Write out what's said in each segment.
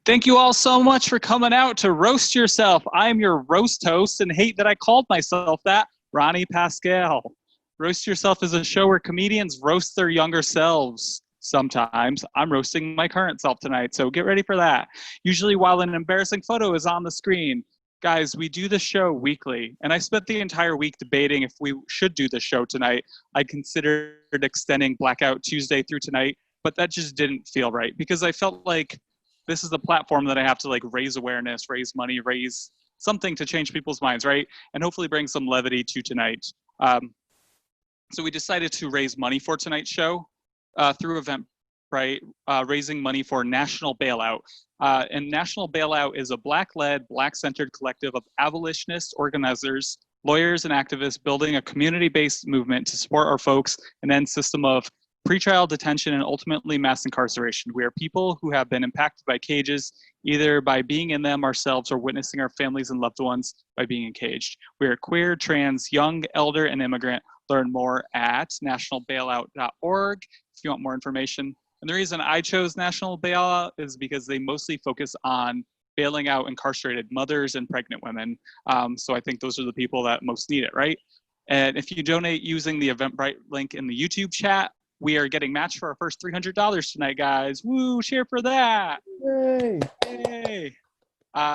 Thank you all so much for coming out to Roast Yourself. I'm your roast host and hate that I called myself that, Ronny Pascale. Roast Yourself is a show where comedians roast their younger selves. Sometimes I'm roasting my current self tonight, so get ready for that. Usually while an embarrassing photo is on the screen. Guys, we do the show weekly, and I spent the entire week debating if we should do the show tonight. I considered extending Blackout Tuesday through tonight, but that just didn't feel right because I felt like this is the platform that I have to like raise awareness, raise money, raise something to change people's minds, right? And hopefully bring some levity to tonight. So we decided to raise money for tonight's show through Eventbrite, raising money for National Bailout. And National Bailout is a Black-led, Black-centered collective of abolitionist organizers, lawyers, and activists building a community-based movement to support our folks and end system of pretrial detention and ultimately mass incarceration. We are people who have been impacted by cages, either by being in them ourselves or witnessing our families and loved ones by being encaged. We are queer, trans, young, elder, and immigrant. Learn more at nationalbailout.org if you want more information. And the reason I chose National Bailout is because they mostly focus on bailing out incarcerated mothers and pregnant women. So I think those are the people that most need it, right? And if you donate using the Eventbrite link in the YouTube chat, we are getting matched for our first $300 tonight, guys. Woo, cheer for that. Yay. Yay.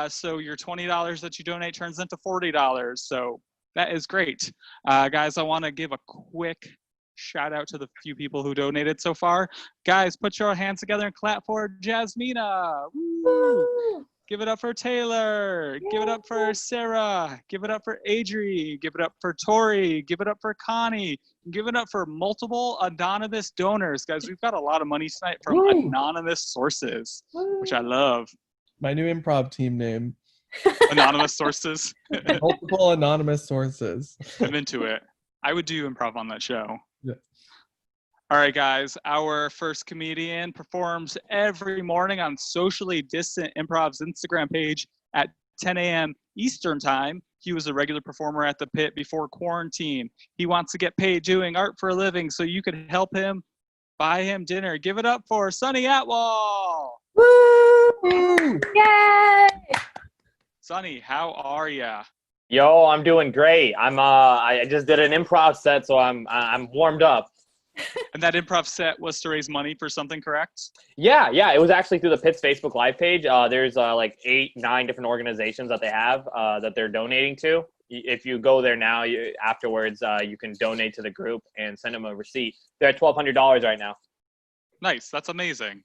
So your $20 that you donate turns into $40. So that is great. Guys, I want to give a quick shout out to the few people who donated so far. Guys, put your hands together and clap for Jasmina. Woo. Give it up for Taylor. Give it up for Sarah. Give it up for Adri. Give it up for Tori. Give it up for Connie. Give it up for multiple anonymous donors. Guys, we've got a lot of money tonight from anonymous sources, which I love. My new improv team name. Anonymous sources. Multiple anonymous sources. I'm into it. I would do improv on that show. Yeah. All right, guys. Our first comedian performs every morning on Socially Distant Improv's Instagram page at 10 a.m. Eastern Time. He was a regular performer at the Pit before quarantine. He wants to get paid doing art for a living, so you can help him buy him dinner. Give it up for Sonny Atwal. Woo! Yay! Sonny, how are ya? Yo, I'm doing great. I just did an improv set, so I'm warmed up. And that improv set was to raise money for something, correct? Yeah, it was actually through the Pitts Facebook Live page. There's like 8-9 different organizations that they have that they're donating to. If you go there now, afterwards, you can donate to the group and send them a receipt. They're at $1,200 right now. Nice, that's amazing.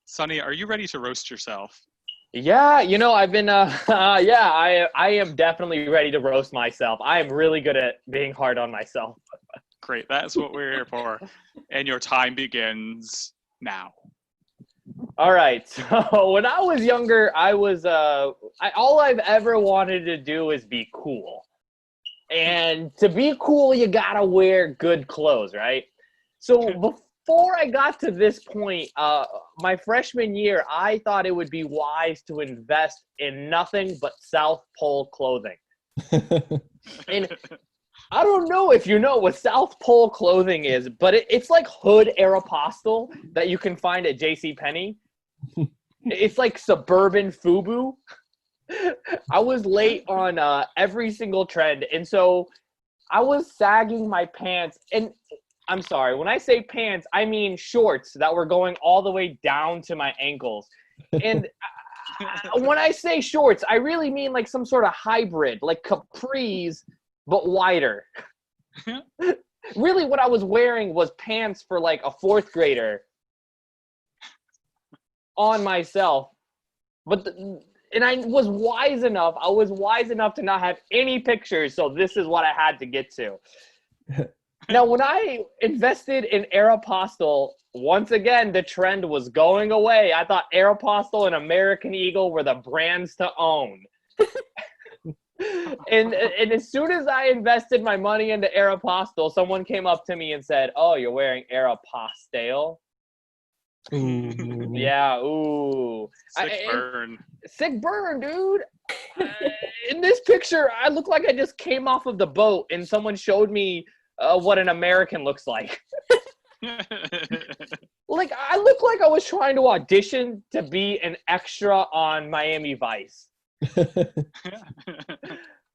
Sonny, are you ready to roast yourself? Yeah, I've been, I am definitely ready to roast myself. I am really good at being hard on myself. Great, that's what we're here for. And your time begins now. All right, so when I was younger, I was, all I've ever wanted to do is be cool. And to be cool, you gotta wear good clothes, right? So before I got to this point, my freshman year, I thought it would be wise to invest in nothing but South Pole clothing. And I don't know if you know what South Pole clothing is, but it's like hood Aeropostale that you can find at JCPenney. It's like suburban FUBU. I was late on every single trend, and so I was sagging my pants. And I'm sorry, when I say pants, I mean shorts that were going all the way down to my ankles. And when I say shorts, I really mean like some sort of hybrid, like capris, but wider. Really, what I was wearing was pants for like a 4th grader on myself. And I was wise enough to not have any pictures, so this is what I had to get to. Now, when I invested in Aeropostale, once again, the trend was going away. I thought Aeropostale and American Eagle were the brands to own. And as soon as I invested my money into Aeropostale, someone came up to me and said, "Oh, you're wearing Aeropostale?" Ooh. Yeah, ooh. Sick burn, dude. In this picture, I look like I just came off of the boat and someone showed me what an American looks like. Like, I look like I was trying to audition to be an extra on Miami Vice.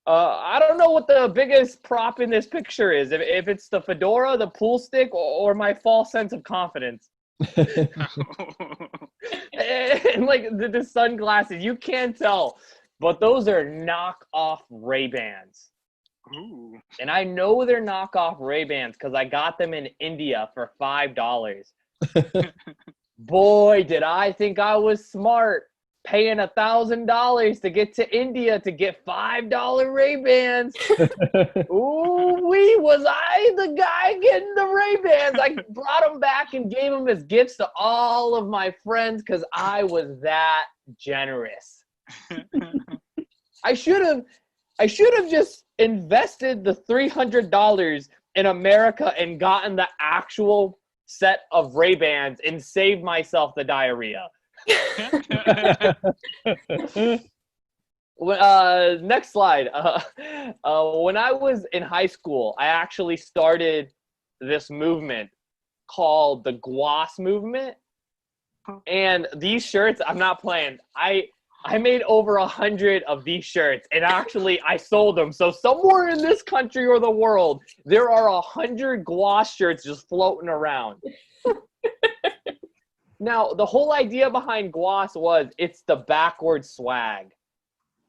I don't know what the biggest prop in this picture is. If it's the fedora, the pool stick, or my false sense of confidence. And like the sunglasses, you can't tell, but those are knockoff Ray-Bans. Ooh. And I know they're knockoff Ray-Bans because I got them in India for $5. Boy, did I think I was smart, paying $1,000 to get to India to get $5 Ray-Bans. Ooh-wee, was I the guy getting the Ray-Bans? I brought them back and gave them as gifts to all of my friends because I was that generous. I should have just invested the $300 in America and gotten the actual set of Ray-Bans and saved myself the diarrhea. Next slide. When I was in high school, I actually started this movement called the GWAS movement. And these shirts, I'm not playing. I made over 100 of these shirts, and actually I sold them. So somewhere in this country or the world, there are 100 GWAS shirts just floating around. Now, the whole idea behind GWAS was it's the backwards swag.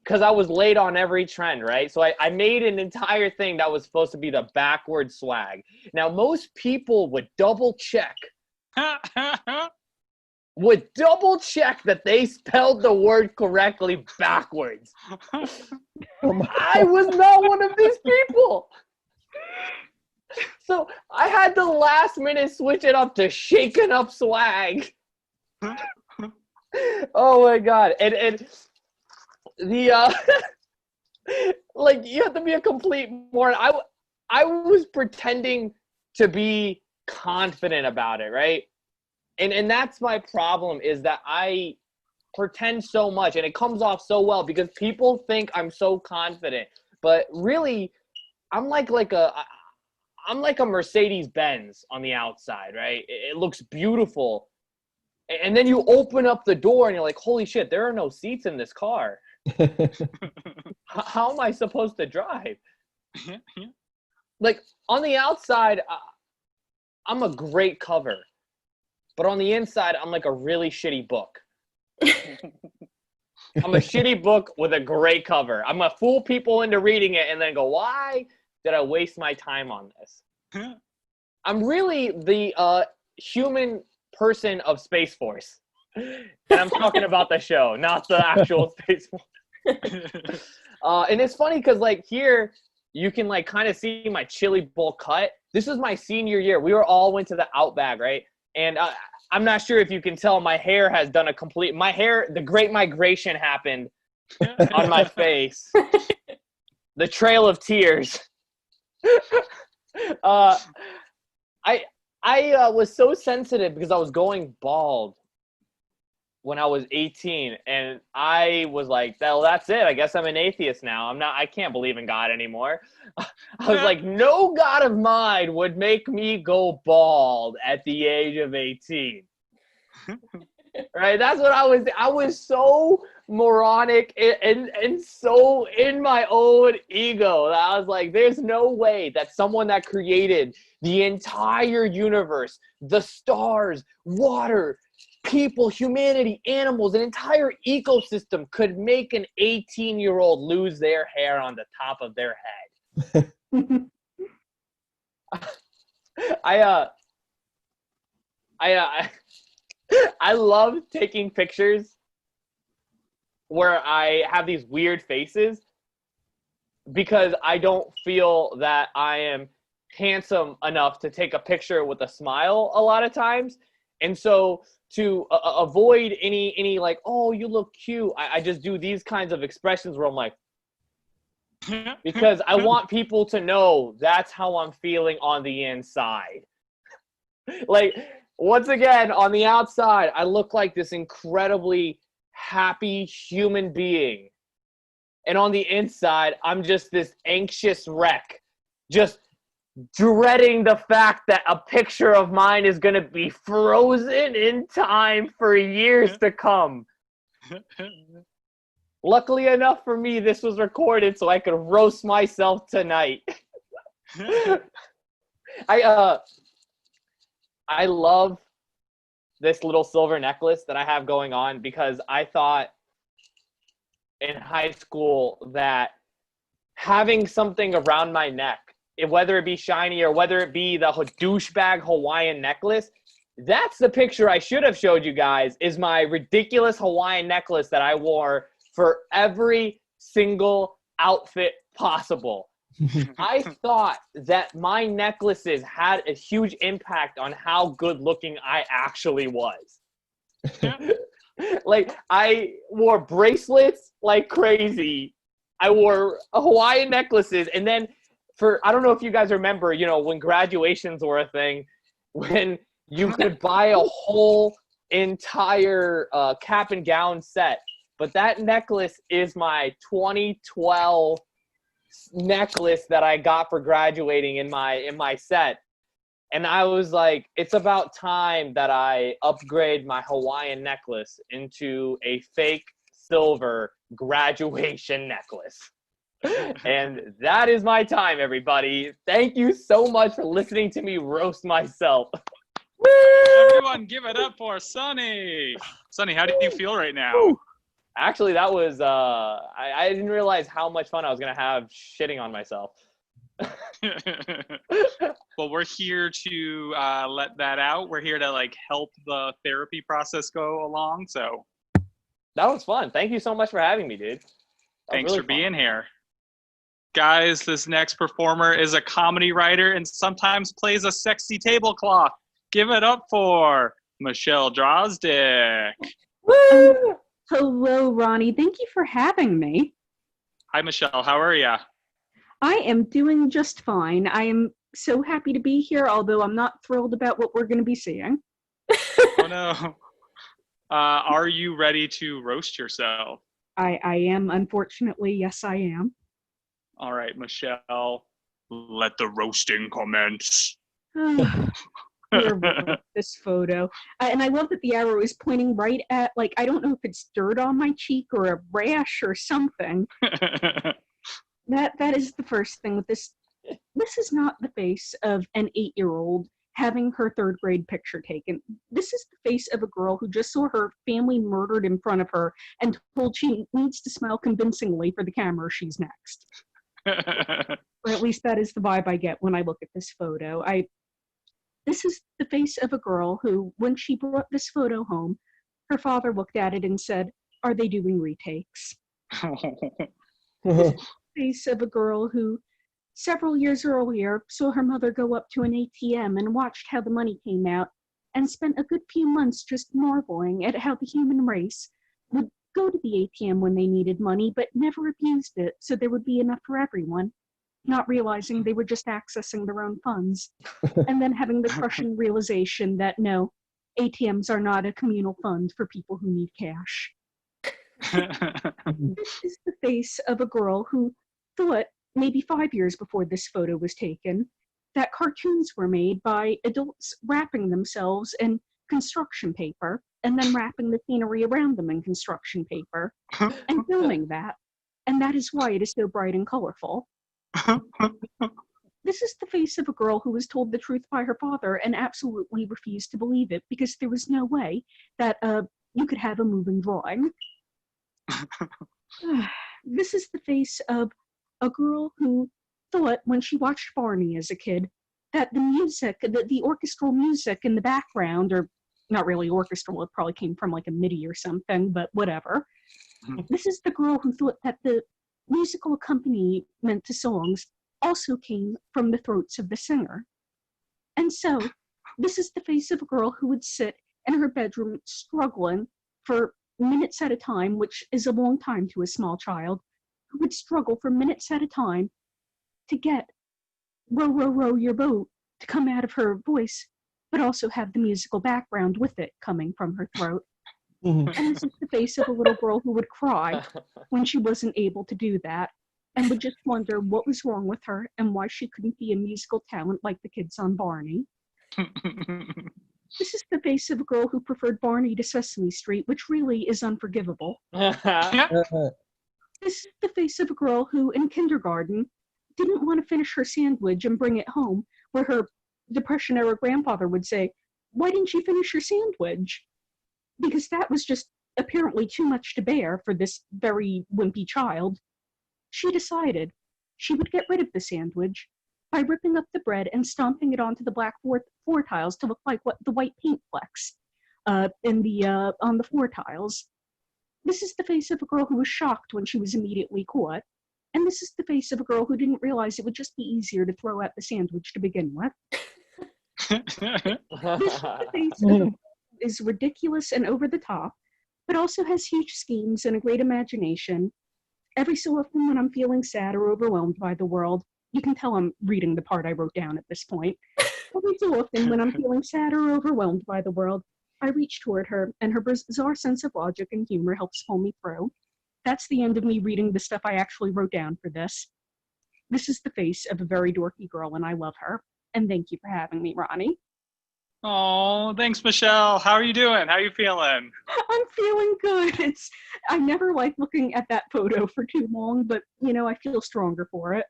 Because I was late on every trend, right? So I made an entire thing that was supposed to be the backwards swag. Now, most people would double check that they spelled the word correctly backwards. I was not one of these people. So I had to last minute switch it up to shaken up swag. Oh my God. And the like, you have to be a complete moron. I was pretending to be confident about it, right? And that's my problem, is that I pretend so much and it comes off so well because people think I'm so confident. But really, I'm like a Mercedes-Benz on the outside, right? It looks beautiful. And then you open up the door and you're like, holy shit, there are no seats in this car. How am I supposed to drive? Like, on the outside, I'm a great cover. But on the inside, I'm like a really shitty book. I'm a shitty book with a great cover. I'm going to fool people into reading it and then go, why did I waste my time on this? I'm really the human person of Space Force. And I'm talking about the show, not the actual Space Force. And it's funny because, like, here you can, like, kind of see my chili bowl cut. This is my senior year. We went to the Outback, right? And I'm not sure if you can tell, my hair has done the Great Migration happened on my face. The Trail of Tears. I was so sensitive because I was going bald when I was 18, and I was like, well, that's it. I guess I'm an atheist now. I can't believe in God anymore. I was like, no God of mine would make me go bald at the age of 18. Right? That's what I was so moronic and so in my own ego that I was like, there's no way that someone that created the entire universe, the stars, water, people, humanity, animals, an entire ecosystem could make an 18-year-old lose their hair on the top of their head. I love taking pictures where I have these weird faces because I don't feel that I am handsome enough to take a picture with a smile a lot of times. And so to avoid any like, oh, you look cute, I just do these kinds of expressions where I'm like, because I want people to know that's how I'm feeling on the inside. Like, once again, on the outside, I look like this incredibly happy human being. And on the inside, I'm just this anxious wreck. Just dreading the fact that a picture of mine is going to be frozen in time for years to come. Luckily enough for me, this was recorded so I could roast myself tonight. I love this little silver necklace that I have going on because I thought in high school that having something around my neck, whether it be shiny or whether it be the douchebag Hawaiian necklace, that's the picture I should have showed you guys, is my ridiculous Hawaiian necklace that I wore for every single outfit possible. I thought that my necklaces had a huge impact on how good looking I actually was. Like, I wore bracelets like crazy. I wore Hawaiian necklaces. And then I don't know if you guys remember, when graduations were a thing, when you could buy a whole entire cap and gown set. But that necklace is my 2012 necklace that I got for graduating in my set. And I was like, it's about time that I upgrade my Hawaiian necklace into a fake silver graduation necklace. And that is my time, everybody. Thank you so much for listening to me roast myself. Everyone give it up for Sonny. Sonny, how do you feel right now? Actually, that was, I didn't realize how much fun I was going to have shitting on myself. Well, we're here to let that out. We're here to help the therapy process go along. So that was fun. Thank you so much for having me, dude. Thanks for being here. Guys, this next performer is a comedy writer and sometimes plays a sexy tablecloth. Give it up for Michelle Drozdick. Woo! Hello, Ronnie. Thank you for having me. Hi, Michelle. How are you? I am doing just fine. I am so happy to be here, although I'm not thrilled about what we're going to be seeing. Oh, no. Are you ready to roast yourself? I am, unfortunately. Yes, I am. All right, Michelle. Let the roasting commence. This photo. And I love that the arrow is pointing right at, I don't know if it's dirt on my cheek or a rash or something. That is the first thing with this. This is not the face of an 8-year-old having her 3rd grade picture taken. This is the face of a girl who just saw her family murdered in front of her and told she needs to smile convincingly for the camera she's next. Or at least that is the vibe I get when I look at this photo. This is the face of a girl who, when she brought this photo home, her father looked at it and said, "Are they doing retakes?" Face of a girl who, several years earlier, saw her mother go up to an ATM and watched how the money came out, and spent a good few months just marveling at how the human race would go to the ATM when they needed money, but never abused it so there would be enough for everyone, not realizing they were just accessing their own funds, and then having the crushing realization that no, ATMs are not a communal fund for people who need cash. This is the face of a girl who thought, maybe 5 years before this photo was taken, that cartoons were made by adults wrapping themselves in construction paper and then wrapping the scenery around them in construction paper and filming that. And that is why it is so bright and colorful. This is the face of a girl who was told the truth by her father and absolutely refused to believe it because there was no way that you could have a moving drawing. This is the face of a girl who thought when she watched Barney as a kid that the music, the orchestral music in the background, or not really orchestral, it probably came from a MIDI or something, but whatever. This is the girl who thought that the musical accompaniment to songs also came from the throats of the singer. And so, this is the face of a girl who would sit in her bedroom struggling for minutes at a time, which is a long time to a small child, who would struggle for minutes at a time to get "Row, row, row your boat" to come out of her voice, but also have the musical background with it coming from her throat. And this is the face of a little girl who would cry when she wasn't able to do that. and would just wonder what was wrong with her and why she couldn't be a musical talent like the kids on Barney. This is the face of a girl who preferred Barney to Sesame Street, which really is unforgivable. This is the face of a girl who, in kindergarten, didn't want to finish her sandwich and bring it home, where her Depression-era grandfather would say, "Why didn't you finish your sandwich?" Because that was just apparently too much to bear for this very wimpy child. She decided she would get rid of the sandwich by ripping up the bread and stomping it onto the black floor tiles to look like the white paint flecks on the floor tiles. This is the face of a girl who was shocked when she was immediately caught. And this is the face of a girl who didn't realize it would just be easier to throw out the sandwich to begin with. This face is ridiculous and over the top, but also has huge schemes and a great imagination. Every so often when I'm feeling sad or overwhelmed by the world, you can tell I'm reading the part I wrote down at this point. Every so often when I'm feeling sad or overwhelmed by the world, I reach toward her, and her bizarre sense of logic and humor helps pull me through. That's the end of me reading the stuff I actually wrote down for this. This is the face of a very dorky girl, and I love her. And thank you for having me, Ronnie. Oh, thanks, Michelle. How are you doing? How are you feeling? I'm feeling good. I never like looking at that photo for too long, but, I feel stronger for it.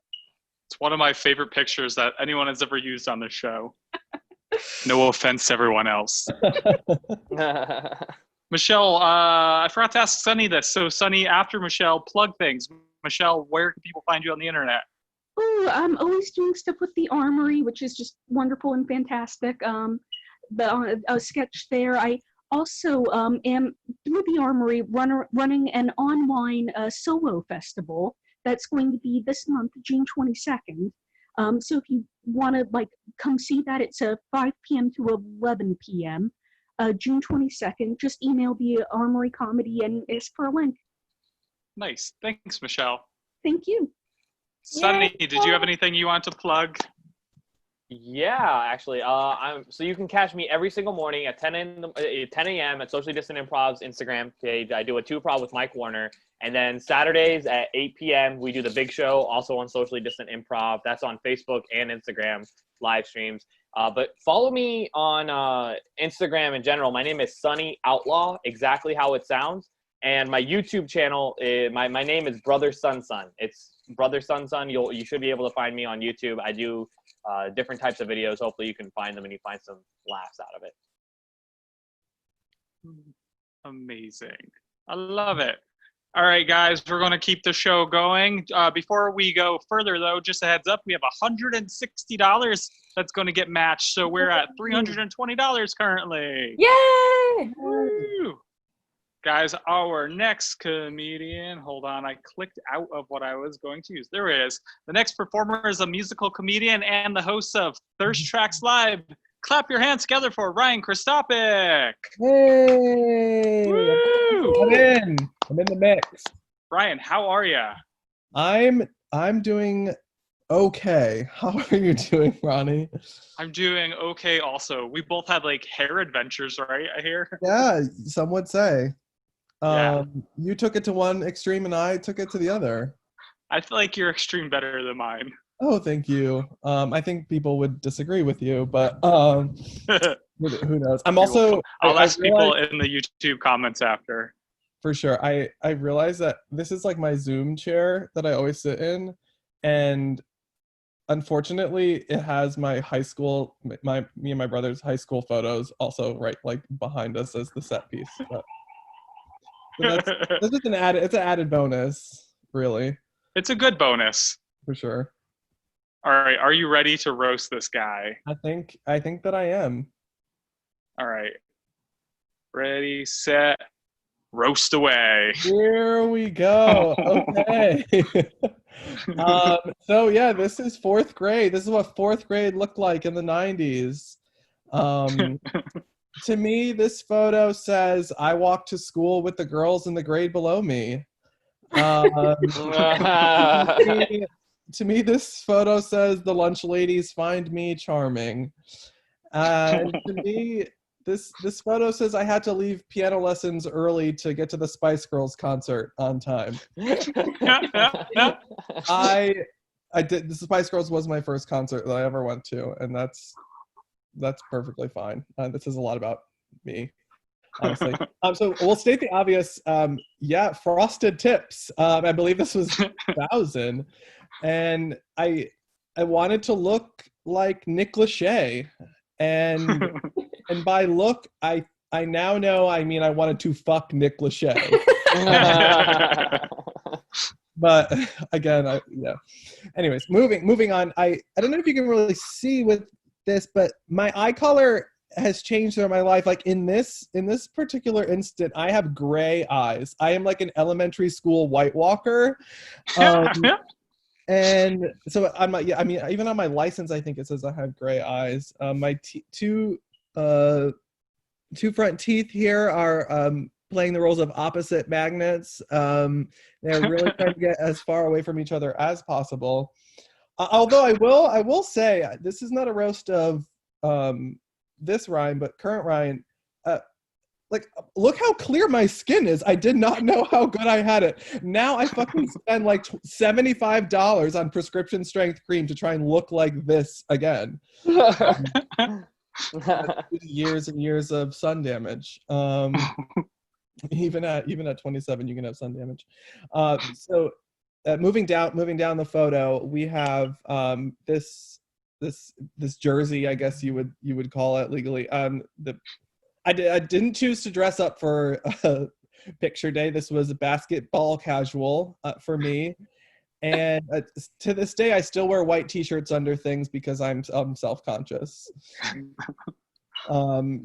It's one of my favorite pictures that anyone has ever used on this show. No offense to everyone else. Michelle, I forgot to ask Sunny this. So, Sunny, after Michelle, plug things. Michelle, where can people find you on the internet? Oh, I'm always doing stuff with the Armory, which is just wonderful and fantastic. A sketch there. I also am, through the Armory, running an online solo festival that's going to be this month, June 22nd. So if you want to come see that, it's 5 p.m. to 11 p.m. June 22nd. Just email the Armory Comedy and ask for a link. Nice. Thanks, Michelle. Thank you. Sunny, did you have anything you want to plug? Yeah, actually. So you can catch me every single morning at 10 a.m. at Socially Distant Improv's Instagram page. I do a 2-prov with Mike Warner. And then Saturdays at 8 p.m. we do the big show, also on Socially Distant Improv. That's on Facebook and Instagram live streams. But follow me on Instagram in general. My name is Sunny Outlaw, exactly how it sounds. And my YouTube channel, my name is Brother Sun Sun. It's Brother Sun Sun. You should be able to find me on YouTube. I do different types of videos. Hopefully you can find them and you find some laughs out of it. Amazing. I love it. All right, guys, we're going to keep the show going. Before we go further, though, just a heads up, we have $160 that's going to get matched. So we're at $320 currently. Yay! Woo! Guys, our next comedian, hold on, I clicked out of what I was going to use. There it is. The next performer is a musical comedian and the host of Thirst Tracks Live. Clap your hands together for Ryan Kristopik. Hey! Woo! I'm in the mix. Ryan, how are you? I'm doing okay. How are you doing, Ronnie? I'm doing okay also. We both had hair adventures, right? I hear. Yeah, some would say. Yeah. You took it to one extreme and I took it to the other. I feel like your extreme better than mine. Oh, thank you. I think people would disagree with you, but who knows? I'm also. I'll ask people in the YouTube comments after. For sure. I realize that this is my Zoom chair that I always sit in, and unfortunately, it has my high school, me and my brother's high school photos also right behind us as the set piece. But that's just an added bonus, really. It's a good bonus. For sure. All right, are you ready to roast this guy? I think that I am. All right. Ready, set, roast away. Here we go. Okay. So yeah, this is 4th grade. This is what 4th grade looked like in the 90s. To me, this photo says, I walked to school with the girls in the grade below me. To me, this photo says, the lunch ladies find me charming. And to me, This photo says I had to leave piano lessons early to get to the Spice Girls concert on time. I did. The Spice Girls was my first concert that I ever went to, and that's perfectly fine. This says a lot about me, honestly. So we'll state the obvious. Yeah, frosted tips. I believe this was 2000, and I wanted to look like Nick Lachey, and by look, I now know. I mean, I wanted to fuck Nick Lachey. But again, yeah. Anyways, moving on. I don't know if you can really see with this, but my eye color has changed throughout my life. Like in this particular instant, I have gray eyes. I am like an elementary school White Walker. And so on my, I mean, even on my license, I think it says I have gray eyes. My two front teeth here are playing the roles of opposite magnets. They're really trying to get as far away from each other as possible. Although I will say, this is not a roast of this Ryan, but current Ryan. Like, look how clear my skin is. I did not know how good I had it. Now I fucking spend like $75 on prescription strength cream to try and look like this again. Years and years of sun damage. Even at 27, you can have sun damage. So moving down the photo, we have this jersey, I guess you would call it legally. I didn't choose to dress up for picture day. This was a basketball casual for me. And to this day, I still wear white t-shirts under things because I'm self-conscious. I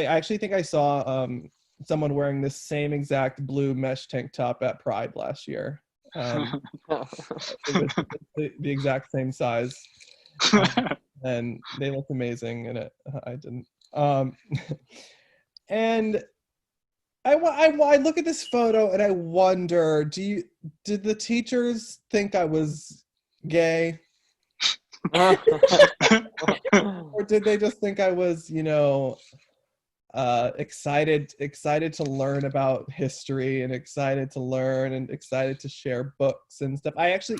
actually think I saw someone wearing this same exact blue mesh tank top at Pride last year. It was the exact same size. And they looked amazing in it. I didn't. And I look at this photo and I wonder, did the teachers think I was gay? Or did they just think I was, excited to learn about history and excited to learn and excited to share books and stuff? I actually,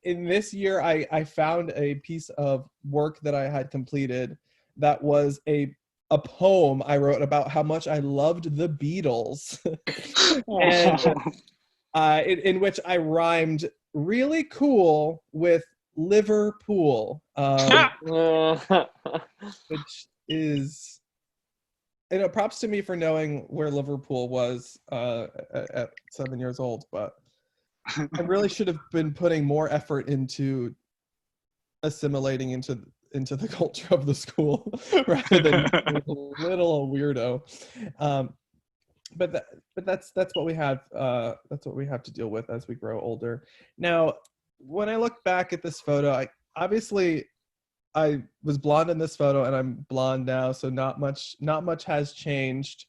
in this year, I found a piece of work that I had completed that was a poem I wrote about how much I loved the Beatles. And in which I rhymed really cool with Liverpool, which is, props to me for knowing where Liverpool was at 7 years old, but I really should have been putting more effort into assimilating into the culture of the school rather than a little weirdo. But that's what we have. That's what we have to deal with as we grow older. Now, when I look back at this photo, I was blonde in this photo and I'm blonde now, so not much has changed.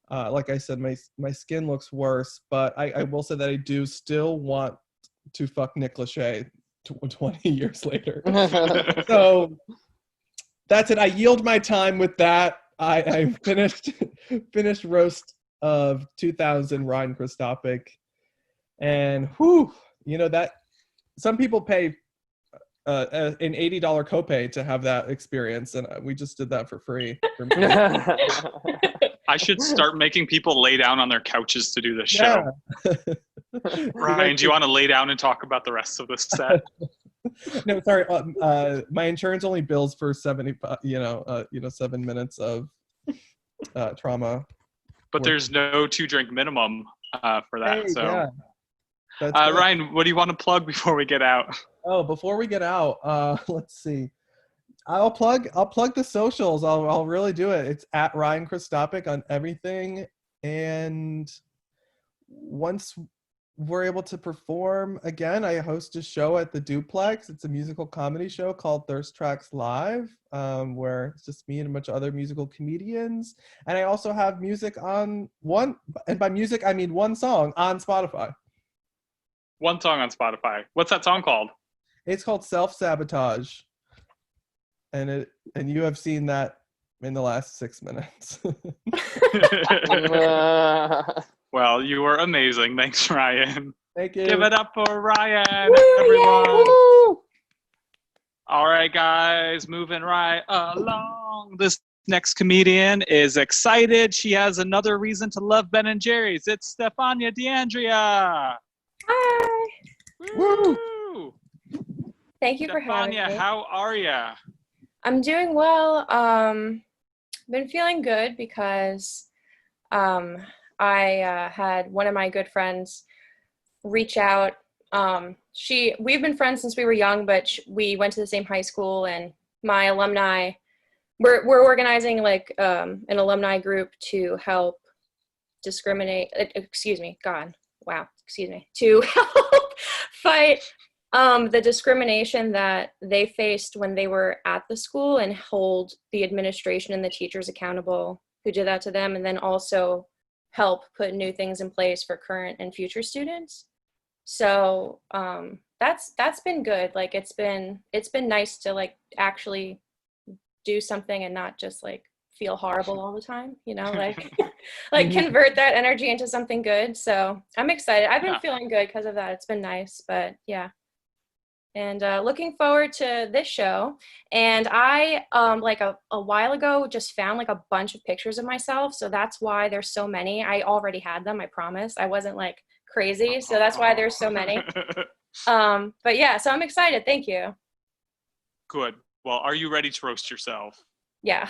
Like I said, my skin looks worse, but I will say that I do still want to fuck Nick Lachey 20 years later. So that's it. I yield my time with that. I finished roast of 2000 Ryan Kristopik, and that some people pay an $80 copay to have that experience, and we just did that for free. I should start making people lay down on their couches to do this show. Ryan, do you want to lay down and talk about the rest of the set? No, sorry. My insurance only bills for 7 minutes of trauma. But there's no 2-drink minimum for that. Hey, so, yeah. Ryan, what do you want to plug before we get out? Oh, before we get out, let's see. I'll plug the socials. I'll really do it. It's at Ryan Kristopik on everything. And once we're able to perform again, I host a show at the Duplex. It's a musical comedy show called Thirst Tracks Live, where it's just me and a bunch of other musical comedians. And I also have music on and by music I mean one song on Spotify. One song on Spotify. What's that song called? It's called Self Sabotage. And you have seen that in the last 6 minutes. Well, you were amazing. Thanks, Ryan. Thank you. Give it up for Ryan, Woo, everyone. yay, woo! All right, guys, moving right along. This next comedian is excited. She has another reason to love Ben and Jerry's. It's Stefania D'Andrea. Hi. Woo! Thank you for having Stefania, me. how are ya? I'm doing well. Been feeling good because I had one of my good friends reach out. We've been friends since we were young, but we went to the same high school, and my alumni, we're organizing like an alumni group to help to help fight the discrimination that they faced when they were at the school and hold the administration and the teachers accountable who did that to them, and then also help put new things in place for current and future students. So that's been good. Like it's been nice to like actually do something and not just like feel horrible all the time, you know, like like convert that energy into something good. So I'm excited. I've been feeling good because of that. It's been nice, but yeah. And looking forward to this show. And I like a while ago just found like a bunch of pictures of myself, so that's why there's so many. I already had them, I promise. I wasn't like crazy, so that's why there's so many. But yeah, so I'm excited. Thank you. Good. Well, are you ready to roast yourself? Yeah.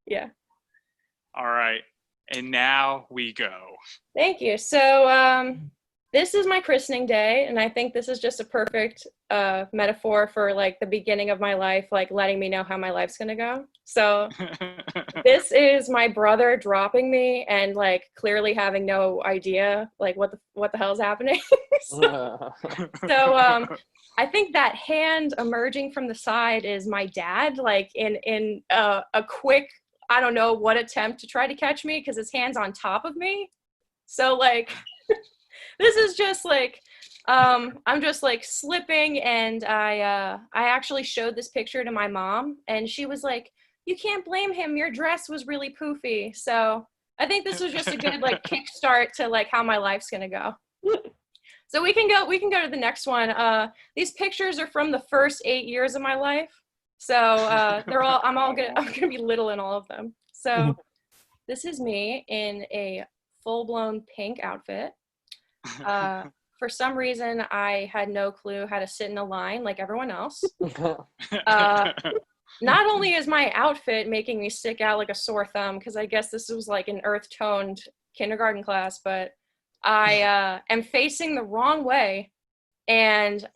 Yeah. All right. And now we go. Thank you. So this is my christening day, and I think this is just a perfect metaphor for like the beginning of my life, like letting me know how my life's gonna go. So this is my brother dropping me and like clearly having no idea like what the hell's happening. So I think that hand emerging from the side is my dad, like in a quick, I don't know what attempt to try to catch me because his hand's on top of me. So like this is just like I'm just like slipping, and I actually showed this picture to my mom, and she was like, "You can't blame him. Your dress was really poofy." So I think this was just a good like kickstart to like how my life's gonna go. So we can go to the next one. These pictures are from the first 8 years of my life. So I'm gonna be little in all of them. So this is me in a full-blown pink outfit. For some reason, I had no clue how to sit in a line like everyone else. Not only is my outfit making me stick out like a sore thumb, because I guess this was like an earth-toned kindergarten class, but I am facing the wrong way, and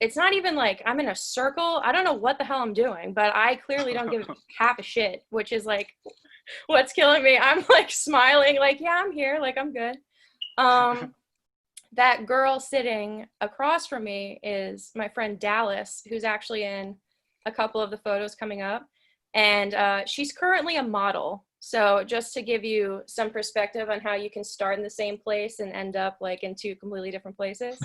it's not even like I'm in a circle. I don't know what the hell I'm doing, but I clearly don't give half a shit, which is like what's killing me. I'm like smiling, like, yeah, I'm here, like I'm good. That girl sitting across from me is my friend Dallas, who's actually in a couple of the photos coming up, and she's currently a model. So just to give you some perspective on how you can start in the same place and end up like in two completely different places.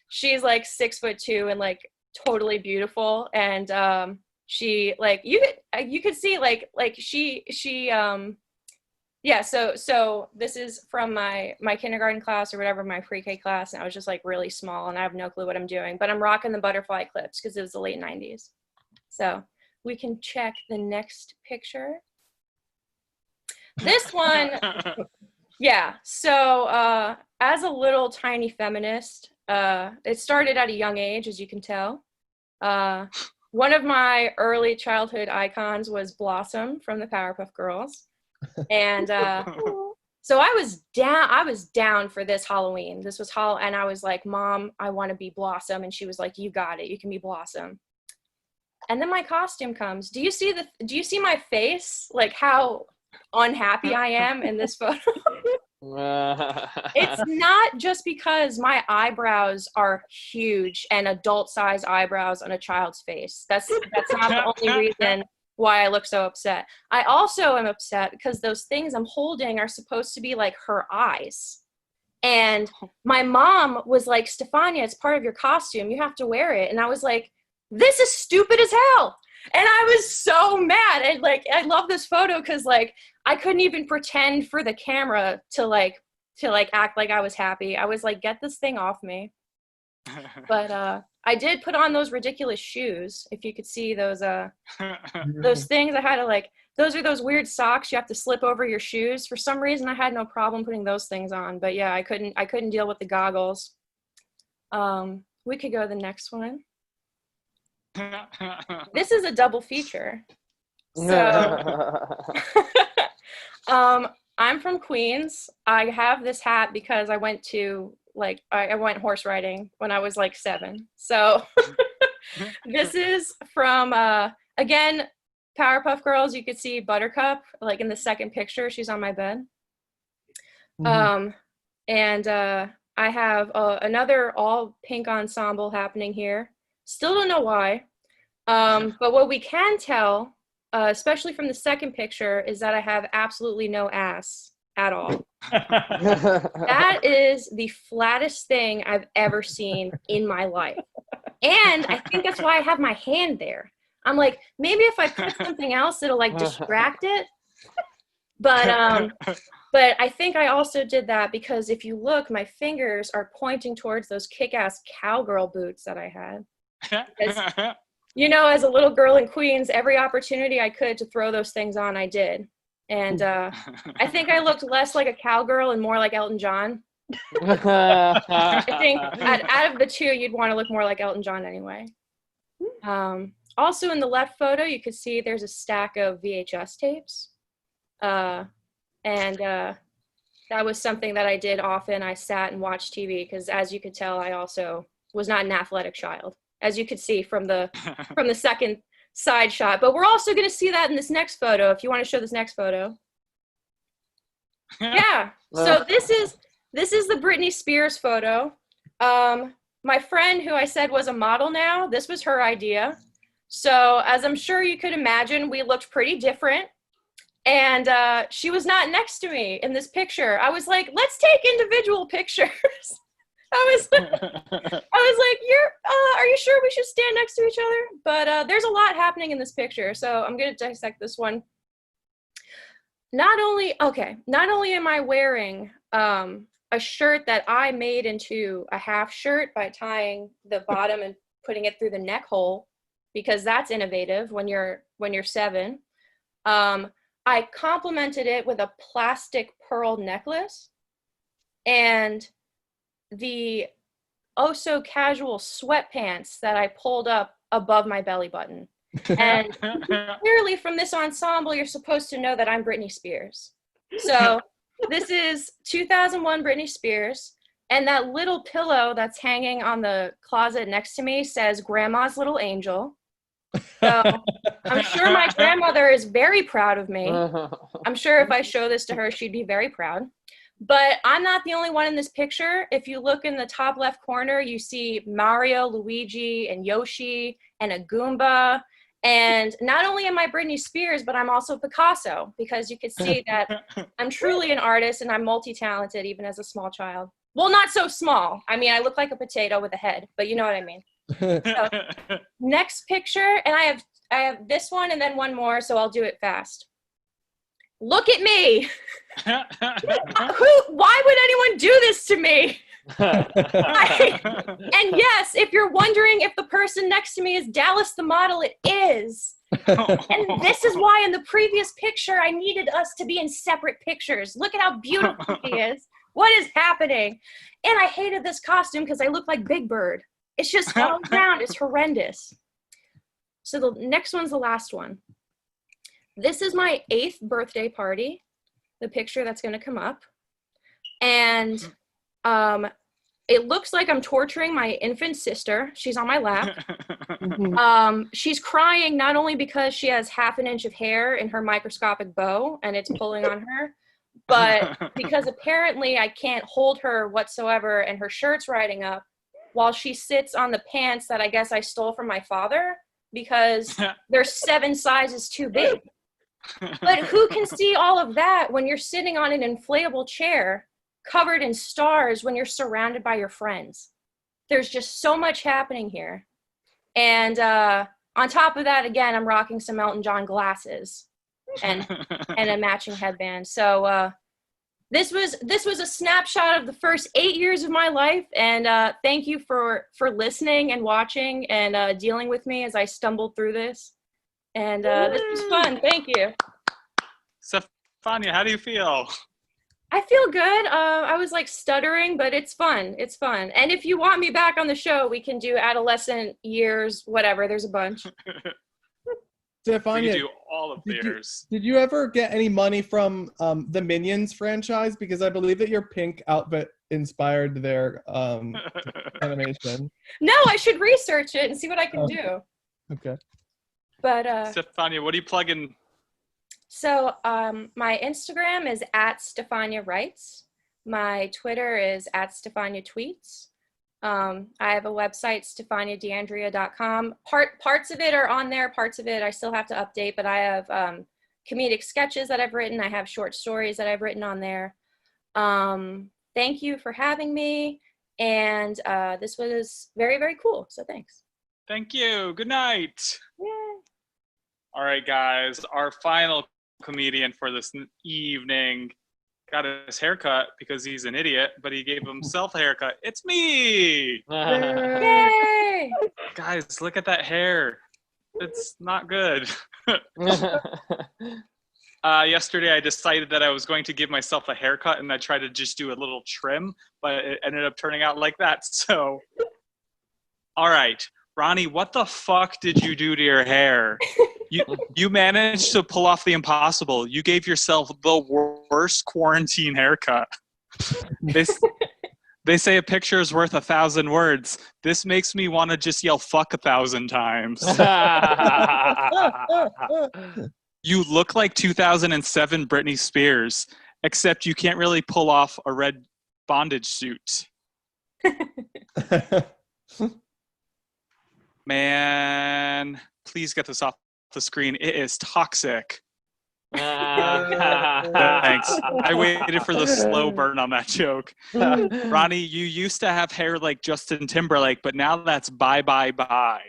She's like 6'2" and like totally beautiful, and she like you could see like she yeah, so this is from my kindergarten class or whatever, my pre-K class, and I was just like really small and I have no clue what I'm doing, but I'm rocking the butterfly clips because it was the late 90s. So we can check the next picture. This one, yeah, so as a little tiny feminist, it started at a young age, as you can tell. One of my early childhood icons was Blossom from the Powerpuff Girls. And so I was down for this Halloween. This was and I was like, Mom, I want to be Blossom. And she was like, you got it, you can be Blossom. And then my costume comes. Do you see my face? Like how unhappy I am in this photo? It's not just because my eyebrows are huge and adult size eyebrows on a child's face. That's not the only reason why I look so upset. I also am upset because those things I'm holding are supposed to be like her eyes. And my mom was like, Stefania, it's part of your costume. You have to wear it. And I was like, this is stupid as hell. I was so mad. And like, I love this photo because like I couldn't even pretend for the camera to act like I was happy. I was like, get this thing off me. But I did put on those ridiculous shoes. If you could see those things, I had to like, those are those weird socks you have to slip over your shoes. For some reason, I had no problem putting those things on. But yeah, I couldn't deal with the goggles. We could go to the next one. This is a double feature. So, I'm from Queens. I have this hat because I went to I went horse riding when I was like 7. So this is from again, Powerpuff Girls. You could see Buttercup like in the second picture. She's on my bed. And I have another all pink ensemble happening here. Still don't know why. But what we can tell, especially from the second picture, is that I have absolutely no ass at all. That is the flattest thing I've ever seen in my life. And I think that's why I have my hand there. I'm like, maybe if I put something else, it'll like distract it. But I think I also did that because if you look, my fingers are pointing towards those kick-ass cowgirl boots that I had. You know, as a little girl in Queens, every opportunity I could to throw those things on, I did. And I think I looked less like a cowgirl and more like Elton John. I think out of the two, you'd want to look more like Elton John anyway. Also in the left photo, you could see there's a stack of VHS tapes. And that was something that I did often. I sat and watched TV because, as you could tell, I also was not an athletic child, as you could see from the second side shot. But we're also going to see that in this next photo. If you want to show this next photo. Yeah. So this is the Britney Spears photo. My friend who I said was a model now, this was her idea. So as I'm sure you could imagine, we looked pretty different. And she was not next to me in this picture. I was like, let's take individual pictures. I was like, are you sure we should stand next to each other? But there's a lot happening in this picture, so I'm going to dissect this one. Not only am I wearing a shirt that I made into a half shirt by tying the bottom and putting it through the neck hole, because that's innovative when you're 7. I complemented it with a plastic pearl necklace and the so casual sweatpants that I pulled up above my belly button. And clearly from this ensemble, you're supposed to know that I'm Britney Spears. So this is 2001 Britney Spears. And that little pillow that's hanging on the closet next to me says Grandma's Little Angel. So I'm sure my grandmother is very proud of me. I'm sure if I show this to her, she'd be very proud. But I'm not the only one in this picture. If you look in the top left corner, you see Mario, Luigi, and Yoshi, and a Goomba. And not only am I Britney Spears, but I'm also Picasso, because you can see that I'm truly an artist and I'm multi-talented even as a small child. Well, not so small. I mean, I look like a potato with a head, but you know what I mean. So, next picture, and I have this one and then one more, so I'll do it fast. Look at me. Why would anyone do this to me? And yes, if you're wondering if the person next to me is Dallas the model, it is. And this is why in the previous picture I needed us to be in separate pictures. Look at how beautiful he is. What is happening? And I hated this costume because I look like Big Bird. It's just all around. It's horrendous. So the next one's the last one. This is my 8th birthday party, the picture that's going to come up. And it looks like I'm torturing my infant sister. She's on my lap. She's crying not only because she has half an inch of hair in her microscopic bow and it's pulling on her, but because apparently I can't hold her whatsoever and her shirt's riding up while she sits on the pants that I guess I stole from my father because they're 7 sizes too big. But who can see all of that when you're sitting on an inflatable chair covered in stars when you're surrounded by your friends? There's just so much happening here. And on top of that, again, I'm rocking some Elton John glasses and a matching headband. So this was a snapshot of the first 8 years of my life, and thank you for listening and watching and dealing with me as I stumbled through this. And this was fun. Thank you. Stefania, how do you feel? I feel good. I was like stuttering, but it's fun. It's fun. And if you want me back on the show, we can do adolescent years, whatever. There's a bunch. Stefania, We can do all of theirs. Did you ever get any money from the Minions franchise? Because I believe that your pink outfit inspired their animation. No, I should research it and see what I can do. Okay. But Stefania, what are you plugging? so my Instagram is @StefaniaWrites. My Twitter is @StefaniaTweets. I have a website, stefaniadandrea.com. Parts of it are on there, parts of it I still have to update, but I have comedic sketches that I've written. I have short stories that I've written on there. Thank you for having me, and this was very, very cool, so thanks. Thank you. Good night. Yay. All right, guys. Our final comedian for this evening got his haircut because he's an idiot, but he gave himself a haircut. It's me! Yay! Guys, look at that hair. It's not good. Yesterday, I decided that I was going to give myself a haircut, and I tried to just do a little trim, but it ended up turning out like that. So, all right. Ronny, what the fuck did you do to your hair? You managed to pull off the impossible. You gave yourself the worst quarantine haircut. They say a picture is worth 1,000 words. This makes me want to just yell fuck 1,000 times. You look like 2007 Britney Spears, except you can't really pull off a red bondage suit. Man, please get this off the screen. It is toxic. Thanks. I waited for the slow burn on that joke. Ronny, you used to have hair like Justin Timberlake, but now that's bye, bye, bye.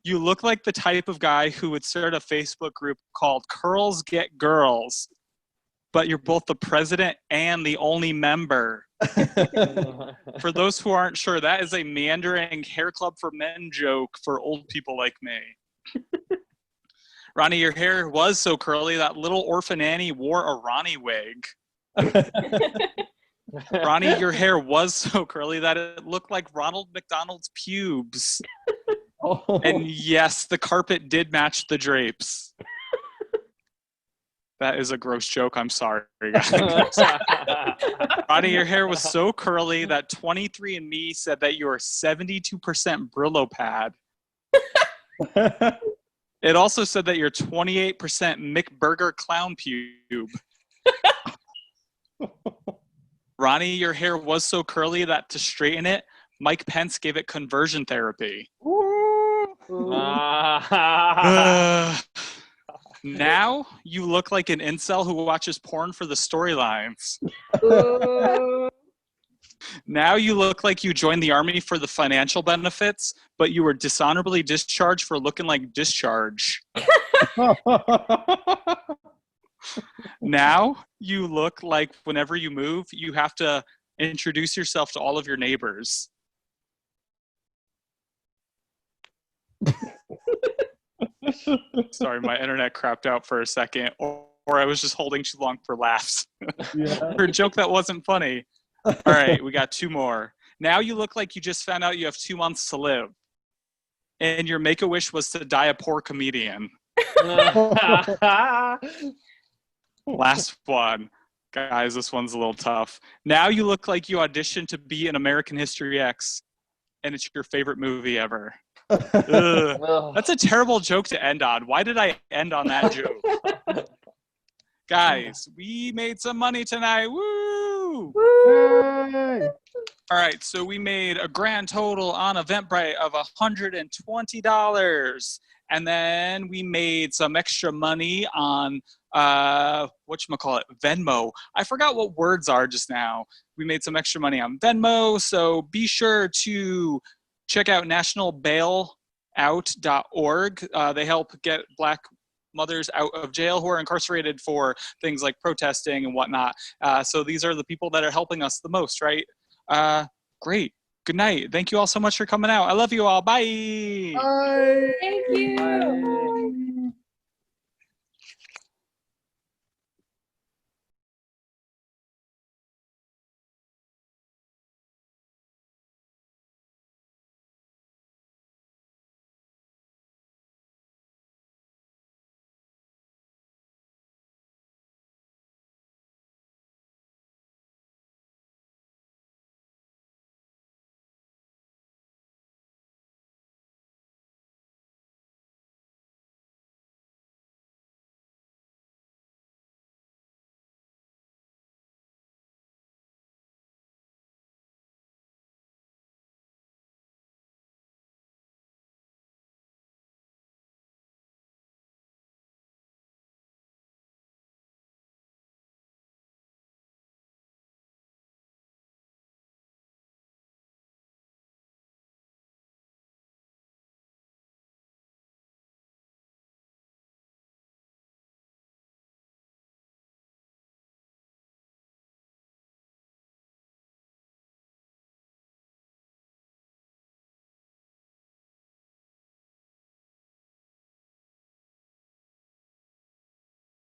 You look like the type of guy who would start a Facebook group called Curls Get Girls, but you're both the president and the only member. For those who aren't sure, that is a meandering hair club for men joke for old people like me. Ronny, your hair was so curly that little orphan Annie wore a Ronny wig. Ronny, your hair was so curly that it looked like Ronald McDonald's pubes. Oh. And yes, the carpet did match the drapes. That is a gross joke. I'm sorry, guys. Ronny, your hair was so curly that 23andMe said that you were 72% Brillo pad. It also said that you're 28% McBurger clown pube. Ronny, your hair was so curly that to straighten it, Mike Pence gave it conversion therapy. Now you look like an incel who watches porn for the storylines. Now you look like you joined the army for the financial benefits, but you were dishonorably discharged for looking like discharge. Now you look like whenever you move, you have to introduce yourself to all of your neighbors. Sorry, my internet crapped out for a second, or I was just holding too long for laughs. Yeah. For a joke that wasn't funny. All right, we got two more. Now you look like you just found out you have 2 months to live. And your make-a-wish was to die a poor comedian. Last one. Guys, this one's a little tough. Now you look like you auditioned to be in American History X, and it's your favorite movie ever. Ugh. That's a terrible joke to end on. Why did I end on that joke? Guys, we made some money tonight. Woo! Yay! All right, so we made a grand total on Eventbrite of $120. And then we made some extra money on, whatchamacallit, Venmo. I forgot what words are just now. We made some extra money on Venmo, so be sure to check out nationalbailout.org. They help get Black mothers out of jail who are incarcerated for things like protesting and whatnot. So these are the people that are helping us the most, right? Great. Good night. Thank you all so much for coming out. I love you all. Bye. Bye. Thank you. Bye.